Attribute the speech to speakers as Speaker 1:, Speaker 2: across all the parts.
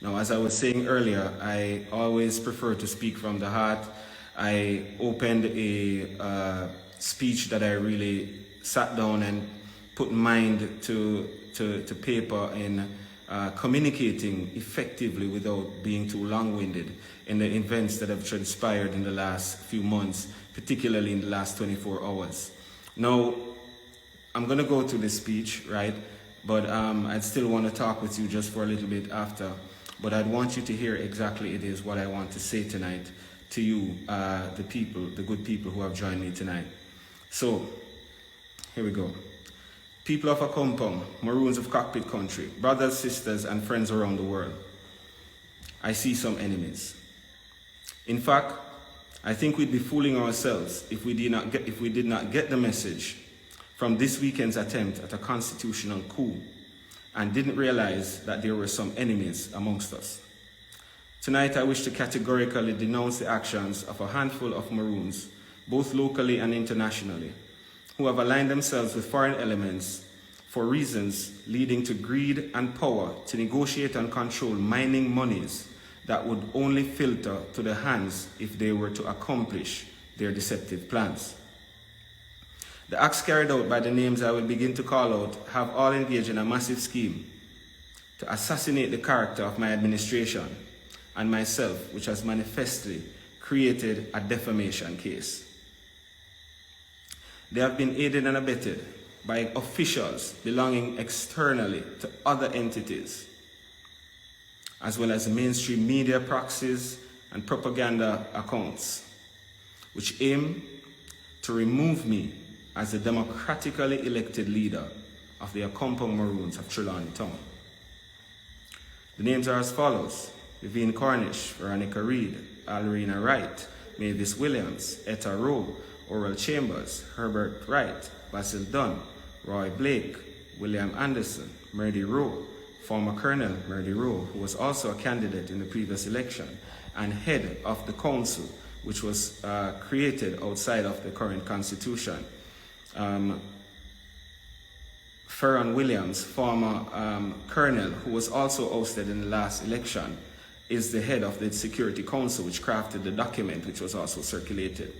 Speaker 1: Now, as I was saying earlier, I always prefer to speak from the heart. I opened a speech that I really sat down and put mind to paper in communicating effectively without being too long-winded in the events that have transpired in the last few months, particularly in the last 24 hours. Now, I'm going to go to this speech, right? But I'd still want to talk with you just for a little bit after. But I'd want you to hear exactly it is what I want to say tonight to you, the people, the good people who have joined me tonight. So, here we go. People of Accompong, Maroons of Cockpit Country, brothers, sisters, and friends around the world. I see some enemies. In fact, I think we'd be fooling ourselves if we did not get the message from this weekend's attempt at a constitutional coup and didn't realize that there were some enemies amongst us. Tonight, I wish to categorically denounce the actions of a handful of Maroons, both locally and internationally, who have aligned themselves with foreign elements for reasons leading to greed and power to negotiate and control mining monies that would only filter to the hands if they were to accomplish their deceptive plans. The acts carried out by the names I will begin to call out have all engaged in a massive scheme to assassinate the character of my administration and myself, which has manifestly created a defamation case. They have been aided and abetted by officials belonging externally to other entities, as well as mainstream media proxies and propaganda accounts, which aim to remove me as the democratically elected leader of the Accompong Maroons of Trelawney Town. The names are as follows: Vivian Cornish, Veronica Reed, Alrina Wright, Mavis Williams, Etta Rowe, Oral Chambers, Herbert Wright, Basil Dunn, Roy Blake, William Anderson, Merdy Rowe, former Colonel Merdy Rowe, who was also a candidate in the previous election, and head of the council, which was created outside of the current constitution. Ferron Williams, former colonel, who was also ousted in the last election, is the head of the Security Council, which crafted the document, which was also circulated.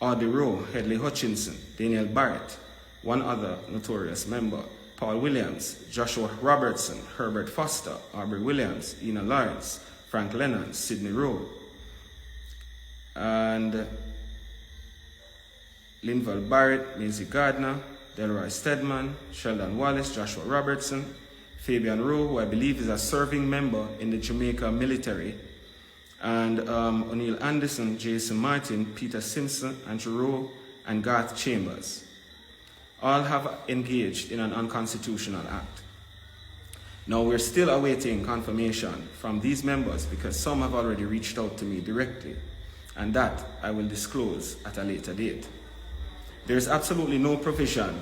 Speaker 1: Audie Rowe, Hedley Hutchinson, Daniel Barrett, one other notorious member, Paul Williams, Joshua Robertson, Herbert Foster, Aubrey Williams, Ina Lawrence, Frank Lennon, Sidney Rowe, and Linval Barrett, Maisie Gardner, Delroy Stedman, Sheldon Wallace, Joshua Robertson, Fabian Rowe, who I believe is a serving member in the Jamaica military, and O'Neill Anderson, Jason Martin, Peter Simpson, Andrew Rowe, and Garth Chambers. All have engaged in an unconstitutional act. Now, we're still awaiting confirmation from these members because some have already reached out to me directly, and that I will disclose at a later date. There is absolutely no provision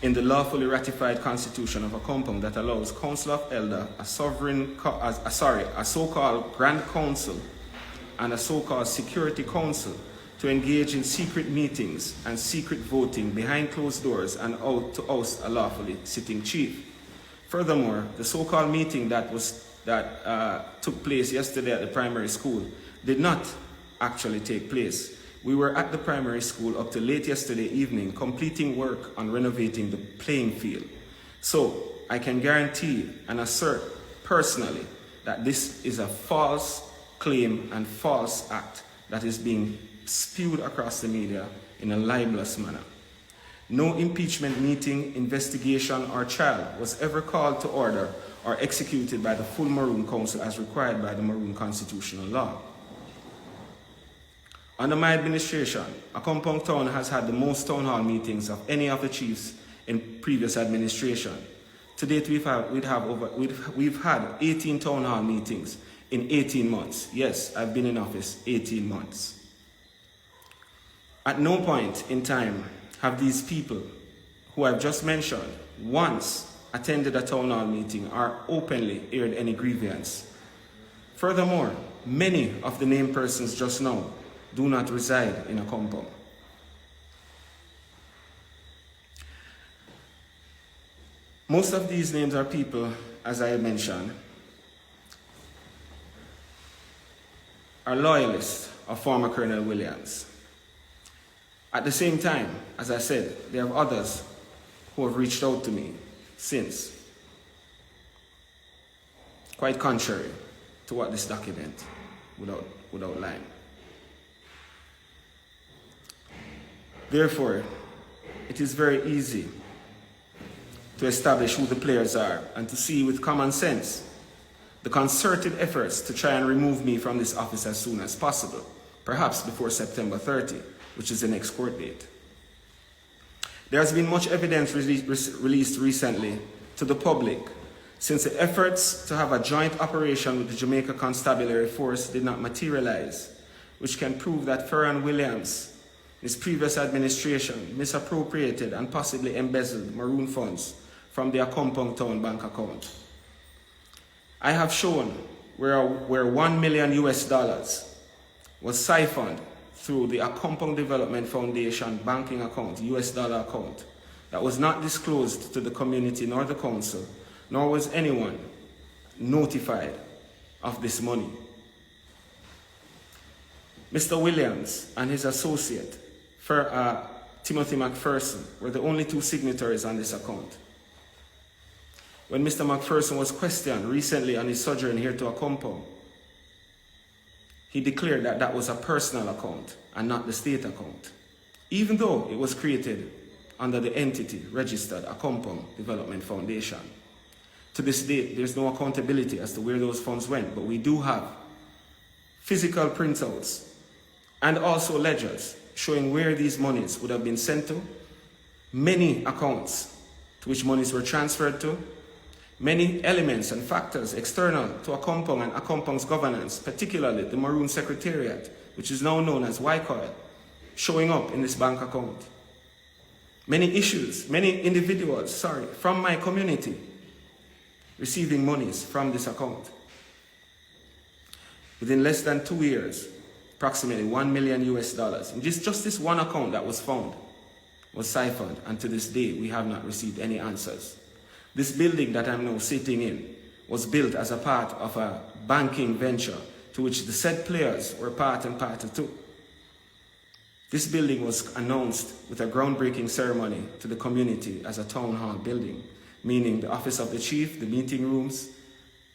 Speaker 1: in the lawfully ratified Constitution of Accompong that allows Council of Elder, a so-called Grand Council, and a so-called Security Council to engage in secret meetings and secret voting behind closed doors and out to oust a lawfully sitting chief. Furthermore, the so-called meeting that took place yesterday at the primary school did not actually take place. We were at the primary school up to late yesterday evening completing work on renovating the playing field. So I can guarantee and assert personally that this is a false claim and false act that is being spewed across the media in a libelous manner. No impeachment meeting, investigation, or trial was ever called to order or executed by the full Maroon Council as required by the Maroon constitutional law. Under my administration, Accompong Town has had the most town hall meetings of any of the chiefs in previous administration. To date, we've had 18 town hall meetings in 18 months. Yes, I've been in office 18 months. At no point in time have these people who I've just mentioned once attended a town hall meeting or openly aired any grievance. Furthermore, many of the named persons just now do not reside in Accompong. Most of these names are people, as I mentioned, are loyalists of former Colonel Williams. At the same time, as I said, there are others who have reached out to me since, quite contrary to what this document would outline. Therefore, it is very easy to establish who the players are and to see with common sense the concerted efforts to try and remove me from this office as soon as possible, perhaps before September 30, which is the next court date. There has been much evidence released recently to the public since the efforts to have a joint operation with the Jamaica Constabulary Force did not materialize, which can prove that Farron Williams, his previous administration, misappropriated and possibly embezzled Maroon funds from the Accompong Town bank account. I have shown where $1 million was siphoned through the Accompong Development Foundation banking account, US dollar account, that was not disclosed to the community nor the council, nor was anyone notified of this money. Mr. Williams and his associate, Timothy McPherson, were the only two signatories on this account. When Mr. McPherson was questioned recently on his sojourn here to Accompong, he declared that that was a personal account and not the state account, even though it was created under the entity registered Accompong Development Foundation. To this date, there's no accountability as to where those funds went, but we do have physical printouts and also ledgers showing where these monies would have been sent to, many accounts to which monies were transferred to, many elements and factors external to Accompong and Accompong's governance, particularly the Maroon Secretariat, which is now known as YCOIL, showing up in this bank account. Many issues, many individuals, from my community receiving monies from this account. Within less than 2 years, approximately $1 million. And just this one account that was found was siphoned, and to this day we have not received any answers. This building that I'm now sitting in was built as a part of a banking venture to which the said players were part and party to. This building was announced with a groundbreaking ceremony to the community as a town hall building, meaning the office of the chief, the meeting rooms,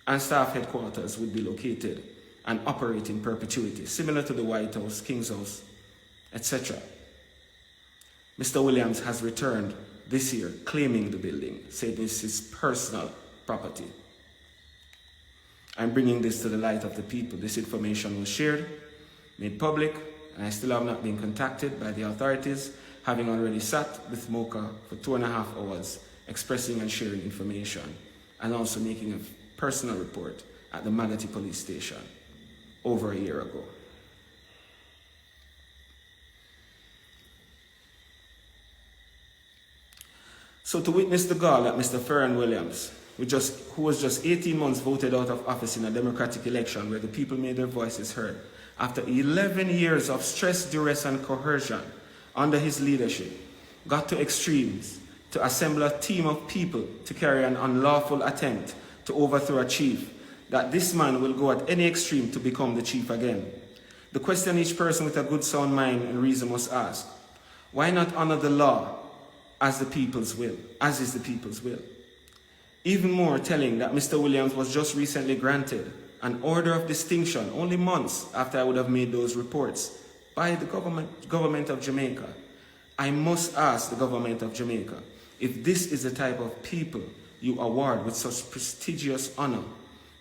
Speaker 1: and staff headquarters would be located and operate in perpetuity, similar to the White House, King's House, etc. Mr. Williams has returned this year claiming the building, saying it's his personal property. I'm bringing this to the light of the people. This information was shared, made public, and I still have not been contacted by the authorities, having already sat with Mocha for 2.5 hours, expressing and sharing information, and also making a personal report at the Manatee Police Station over a year ago. So to witness the gall that Mr. Farron Williams, who was just 18 months voted out of office in a democratic election where the people made their voices heard, after 11 years of stress, duress, and coercion under his leadership, got to extremes to assemble a team of people to carry an unlawful attempt to overthrow a chief, that this man will go at any extreme to become the chief again. The question each person with a good sound mind and reason must ask: why not honor the law as the people's will, as is the people's will? Even more telling that Mr. Williams was just recently granted an order of distinction only months after I would have made those reports by the government of Jamaica. I must ask the government of Jamaica if this is the type of people you award with such prestigious honor,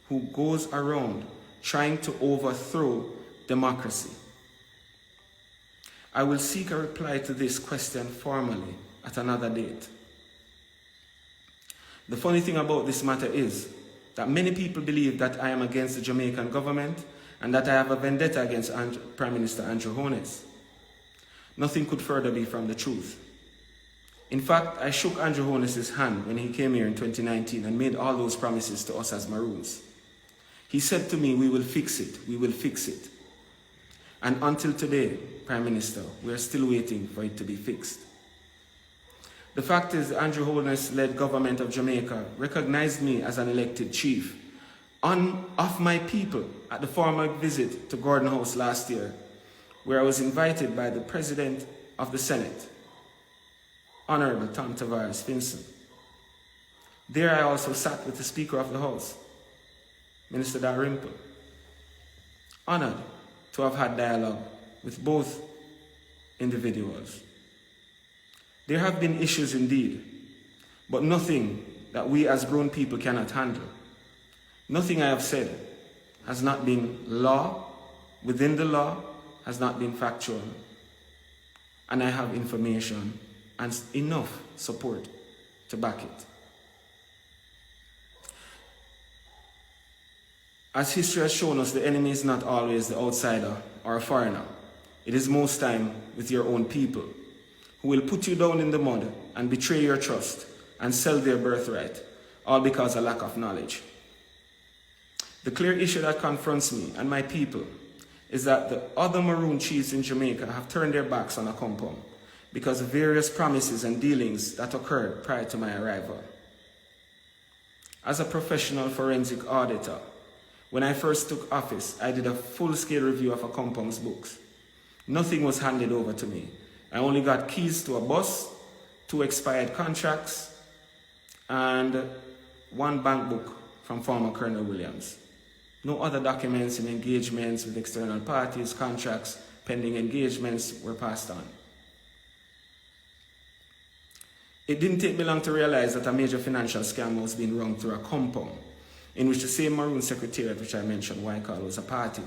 Speaker 1: who goes around trying to overthrow democracy. I will seek a reply to this question formally at another date. The funny thing about this matter is that many people believe that I am against the Jamaican government and that I have a vendetta against Prime Minister Andrew Holness. Nothing could further be from the truth. In fact, I shook Andrew Holness's hand when he came here in 2019 and made all those promises to us as Maroons. He said to me, "We will fix it, we will fix it." And until today, Prime Minister, we are still waiting for it to be fixed. The fact is, the Andrew Holness-led government of Jamaica recognized me as an elected chief of my people at the formal visit to Gordon House last year, where I was invited by the President of the Senate, Honorable Tom Tavares Finson. There I also sat with the Speaker of the House, Minister Dalrymple, honored to have had dialogue with both individuals. There have been issues indeed, but nothing that we as grown people cannot handle. Nothing I have said has not been law, within the law, has not been factual, and I have information and enough support to back it. As history has shown us, the enemy is not always the outsider or a foreigner. It is most time with your own people, who will put you down in the mud and betray your trust and sell their birthright, all because of lack of knowledge. The clear issue that confronts me and my people is that the other Maroon chiefs in Jamaica have turned their backs on Accompong because of various promises and dealings that occurred prior to my arrival. As a professional forensic auditor, when I first took office, I did a full-scale review of Accompong's books. Nothing was handed over to me. I only got keys to a bus, 2 expired contracts, and 1 bank book from former Colonel Williams. No other documents and engagements with external parties, contracts, pending engagements were passed on. It didn't take me long to realize that a major financial scam was being run through Accompong, in which the same Maroon Secretariat which I mentioned, Waikal, was a party.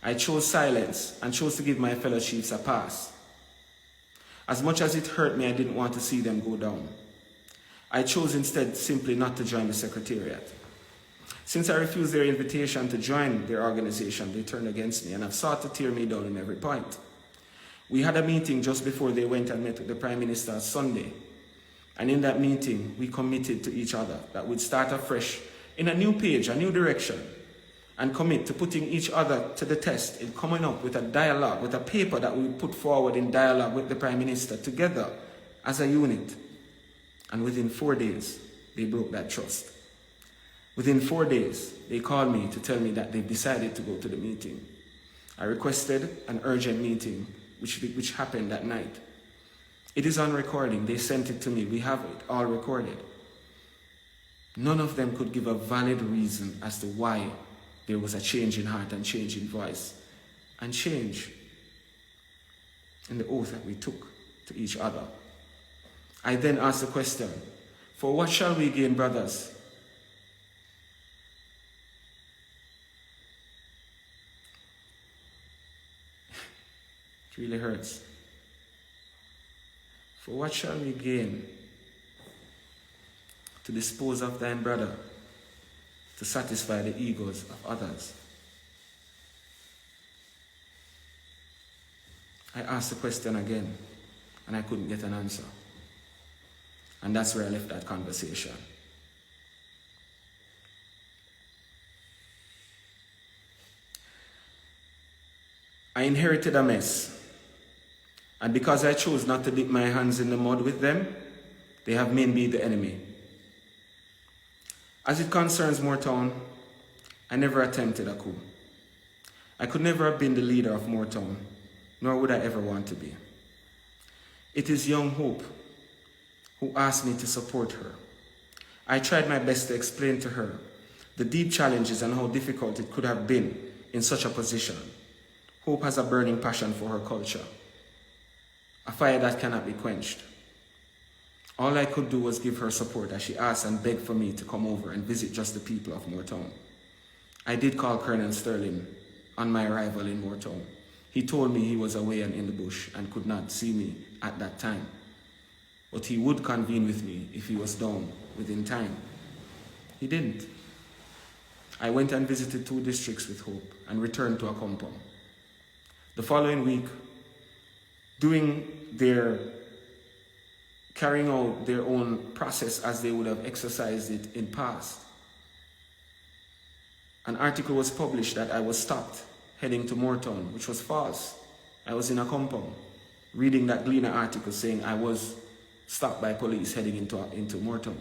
Speaker 1: I chose silence and chose to give my fellow chiefs a pass. As much as it hurt me, I didn't want to see them go down. I chose instead simply not to join the Secretariat. Since I refused their invitation to join their organization, they turned against me and have sought to tear me down in every point. We had a meeting just before they went and met with the Prime Minister Sunday. And in that meeting, we committed to each other that we'd start afresh in a new page, a new direction, and commit to putting each other to the test in coming up with a dialogue, with a paper that we put forward in dialogue with the Prime Minister together as a unit. And within 4 days, they broke that trust. Within 4 days, they called me to tell me that they've decided to go to the meeting. I requested an urgent meeting, which happened that night. It is on recording. They sent it to me. We have it all recorded. None of them could give a valid reason as to why there was a change in heart and change in voice and change in the oath that we took to each other. I then asked the question, for what shall we gain, brothers? It really hurts. For what shall we gain to dispose of thine brother, to satisfy the egos of others? I asked the question again, and I couldn't get an answer. And that's where I left that conversation. I inherited a mess. And because I chose not to dip my hands in the mud with them, they have made me the enemy. As it concerns Moortown, I never attempted a coup. I could never have been the leader of Moortown, nor would I ever want to be. It is young Hope who asked me to support her. I tried my best to explain to her the deep challenges and how difficult it could have been in such a position. Hope has a burning passion for her culture, a fire that cannot be quenched. All I could do was give her support as she asked and begged for me to come over and visit just the people of Moortown. I did call Colonel Sterling on my arrival in Moortown. He told me he was away and in the bush and could not see me at that time. But he would convene with me if he was down within time. He didn't. I went and visited 2 districts with Hope and returned to Accompong. The following week, carrying out their own process as they would have exercised it in past, an article was published that I was stopped heading to Moortown, which was false. I was in Accompong, reading that Gleaner article saying I was stopped by police heading into Moortown.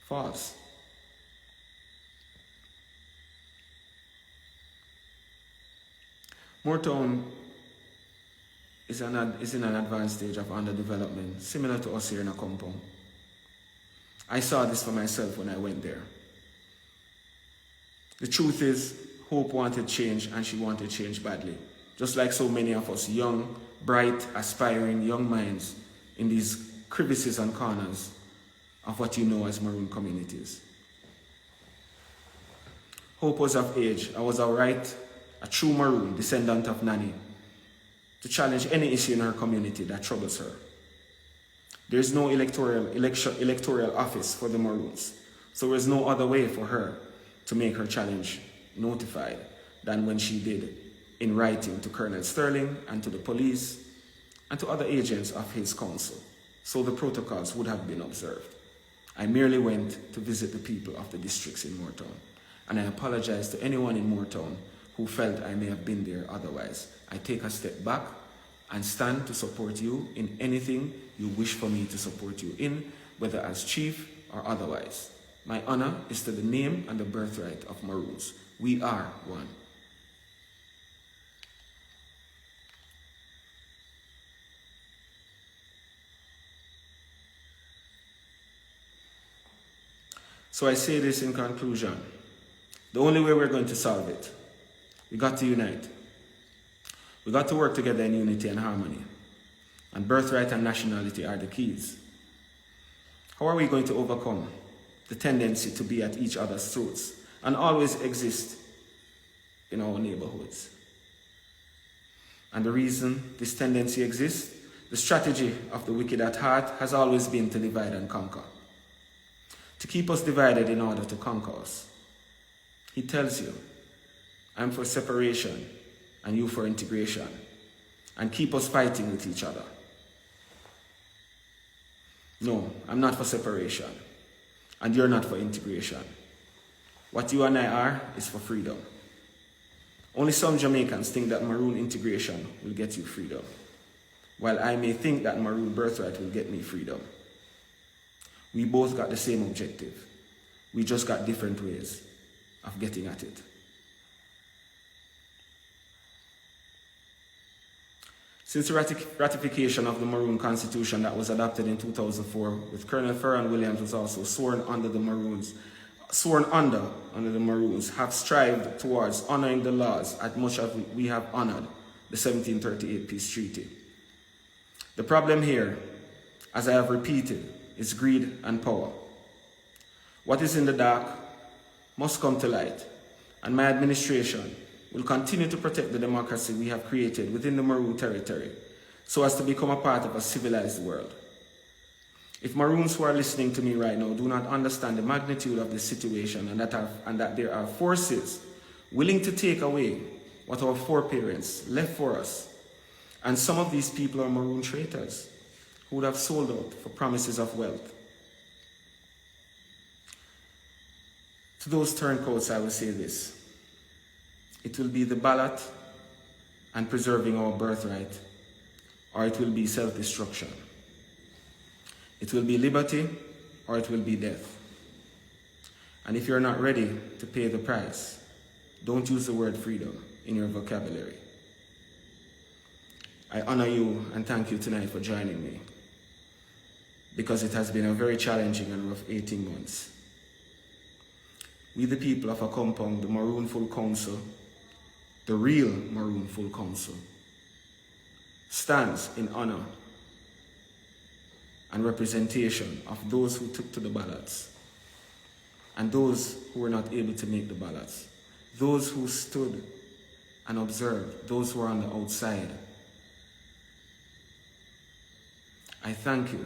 Speaker 1: False. Moortown is in an advanced stage of underdevelopment, similar to us here in Accompong. I saw this for myself when I went there. The truth is, Hope wanted change, and she wanted change badly. Just like so many of us young, bright, aspiring young minds in these crevices and corners of what you know as Maroon communities. Hope was of age. I was alright, a true Maroon, descendant of Nanny, to challenge any issue in her community that troubles her. There is no electoral office for the Maroons, so there is no other way for her to make her challenge notified than when she did in writing to Colonel Sterling and to the police and to other agents of his council, so the protocols would have been observed. I merely went to visit the people of the districts in Moortown, and I apologize to anyone in Moortown who felt I may have been there otherwise. I take a step back and stand to support you in anything you wish for me to support you in, whether as chief or otherwise. My honor is to the name and the birthright of Maroons. We are one. So I say this in conclusion. The only way we're going to solve it, we got to unite. We got to work together in unity and harmony. And birthright and nationality are the keys. How are we going to overcome the tendency to be at each other's throats and always exist in our neighborhoods? And the reason this tendency exists, the strategy of the wicked at heart has always been to divide and conquer. To keep us divided in order to conquer us. He tells you, I'm for separation and you for integration, and keep us fighting with each other. No, I'm not for separation, and you're not for integration. What you and I are is for freedom. Only some Jamaicans think that Maroon integration will get you freedom, while I may think that Maroon birthright will get me freedom. We both got the same objective. We just got different ways of getting at it. Since the ratification of the Maroon Constitution that was adopted in 2004, with Colonel Ferran Williams was also sworn under the Maroons, have strived towards honoring the laws as much as we have honored the 1738 Peace Treaty. The problem here, as I have repeated, is greed and power. What is in the dark must come to light, and my administration will continue to protect the democracy we have created within the Maroon territory so as to become a part of a civilized world. If Maroons who are listening to me right now do not understand the magnitude of this situation and that there are forces willing to take away what our foreparents left for us, and some of these people are Maroon traitors who would have sold out for promises of wealth. To those turncoats, I will say this. It will be the ballot and preserving our birthright, or it will be self-destruction. It will be liberty, or it will be death. And if you're not ready to pay the price, don't use the word freedom in your vocabulary. I honor you and thank you tonight for joining me, because it has been a very challenging and rough 18 months. We the people of Accompong, the Maroon Full Council, the real Maroon Full Council, stands in honor and representation of those who took to the ballots and those who were not able to make the ballots, those who stood and observed, those who are on the outside. I thank you